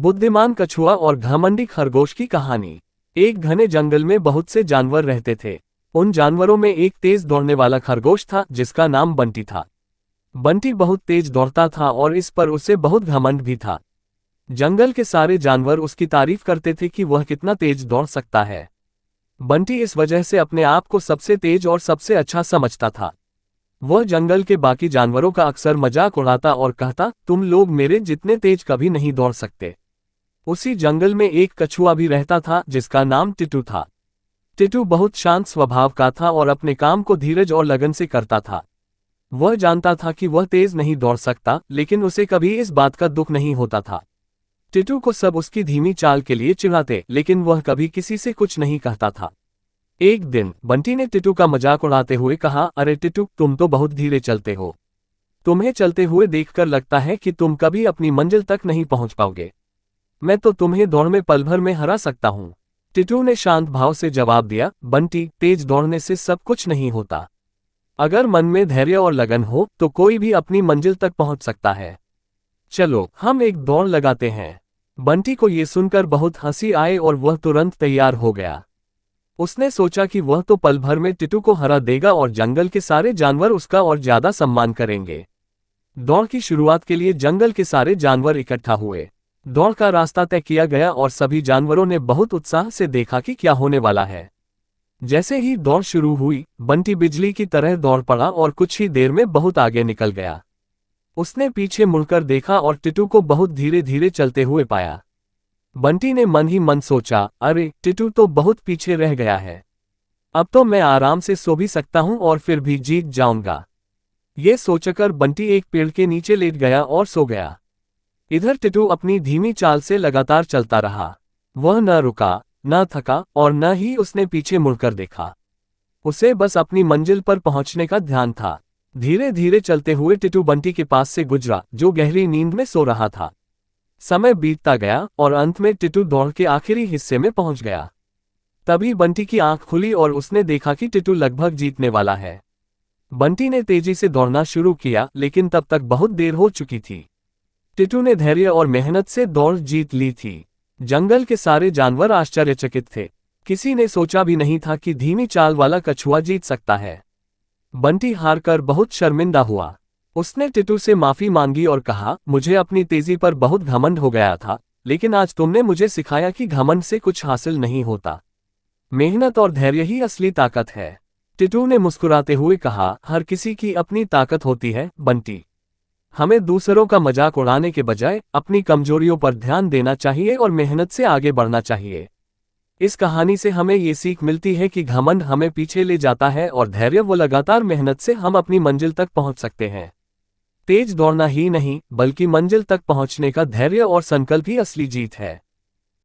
बुद्धिमान कछुआ और घमंडी खरगोश की कहानी। एक घने जंगल में बहुत से जानवर रहते थे। उन जानवरों में एक तेज दौड़ने वाला खरगोश था जिसका नाम बंटी था। बंटी बहुत तेज दौड़ता था और इस पर उसे बहुत घमंड भी था। जंगल के सारे जानवर उसकी तारीफ करते थे कि वह कितना तेज दौड़ सकता है। बंटी इस वजह से अपने आप को सबसे तेज और सबसे अच्छा समझता था। वह जंगल के बाकी जानवरों का अक्सर मजाक उड़ाता और कहता, तुम लोग मेरे जितने तेज कभी नहीं दौड़ सकते। उसी जंगल में एक कछुआ भी रहता था जिसका नाम टिटू था। टिटू बहुत शांत स्वभाव का था और अपने काम को धीरज और लगन से करता था। वह जानता था कि वह तेज नहीं दौड़ सकता, लेकिन उसे कभी इस बात का दुख नहीं होता था। टिटू को सब उसकी धीमी चाल के लिए चिढ़ाते, लेकिन वह कभी किसी से कुछ नहीं कहता था। एक दिन बंटी ने टिटू का मजाक उड़ाते हुए कहा, अरे टिटू, तुम तो बहुत धीरे चलते हो। तुम्हें चलते हुए देखकर लगता है कि तुम कभी अपनी मंजिल तक नहीं पहुंच पाओगे। मैं तो तुम्हें दौड़ में पल भर में हरा सकता हूं। टिटू ने शांत भाव से जवाब दिया, बंटी, तेज दौड़ने से सब कुछ नहीं होता। अगर मन में धैर्य और लगन हो तो कोई भी अपनी मंजिल तक पहुंच सकता है। चलो हम एक दौड़ लगाते हैं। बंटी को ये सुनकर बहुत हंसी आई और वह तुरंत तैयार हो गया। उसने सोचा कि वह तो पल भर में टिटू को हरा देगा और जंगल के सारे जानवर उसका और ज्यादा सम्मान करेंगे। दौड़ की शुरुआत के लिए जंगल के सारे जानवर इकट्ठा हुए। दौड़ का रास्ता तय किया गया और सभी जानवरों ने बहुत उत्साह से देखा कि क्या होने वाला है। जैसे ही दौड़ शुरू हुई, बंटी बिजली की तरह दौड़ पड़ा और कुछ ही देर में बहुत आगे निकल गया। उसने पीछे मुड़कर देखा और टिटू को बहुत धीरे धीरे चलते हुए पाया। बंटी ने मन ही मन सोचा, अरे टिटू तो बहुत पीछे रह गया है। अब तो मैं आराम से सो भी सकता हूं और फिर भी जीत जाऊंगा। ये सोचकर बंटी एक पेड़ के नीचे लेट गया और सो गया। इधर टिटू अपनी धीमी चाल से लगातार चलता रहा। वह न रुका, न थका और न ही उसने पीछे मुड़कर देखा। उसे बस अपनी मंजिल पर पहुंचने का ध्यान था। धीरे धीरे चलते हुए टिटू बंटी के पास से गुजरा, जो गहरी नींद में सो रहा था। समय बीतता गया और अंत में टिटू दौड़ के आखिरी हिस्से में पहुंच गया। तभी बंटी की आंख खुली और उसने देखा कि टिटू लगभग जीतने वाला है। बंटी ने तेजी से दौड़ना शुरू किया, लेकिन तब तक बहुत देर हो चुकी थी। टिटू ने धैर्य और मेहनत से दौड़ जीत ली थी। जंगल के सारे जानवर आश्चर्यचकित थे। किसी ने सोचा भी नहीं था कि धीमी चाल वाला कछुआ जीत सकता है। बंटी हारकर बहुत शर्मिंदा हुआ। उसने टिटू से माफी मांगी और कहा, मुझे अपनी तेजी पर बहुत घमंड हो गया था, लेकिन आज तुमने मुझे सिखाया कि घमंड से कुछ हासिल नहीं होता। मेहनत और धैर्य ही असली ताकत है। टिटू ने मुस्कुराते हुए कहा, हर किसी की अपनी ताकत होती है बंटी। हमें दूसरों का मजाक उड़ाने के बजाय अपनी कमजोरियों पर ध्यान देना चाहिए और मेहनत से आगे बढ़ना चाहिए। इस कहानी से हमें ये सीख मिलती है कि घमंड हमें पीछे ले जाता है और धैर्य व लगातार मेहनत से हम अपनी मंजिल तक पहुंच सकते हैं। तेज दौड़ना ही नहीं, बल्कि मंजिल तक पहुंचने का धैर्य और संकल्प ही असली जीत है।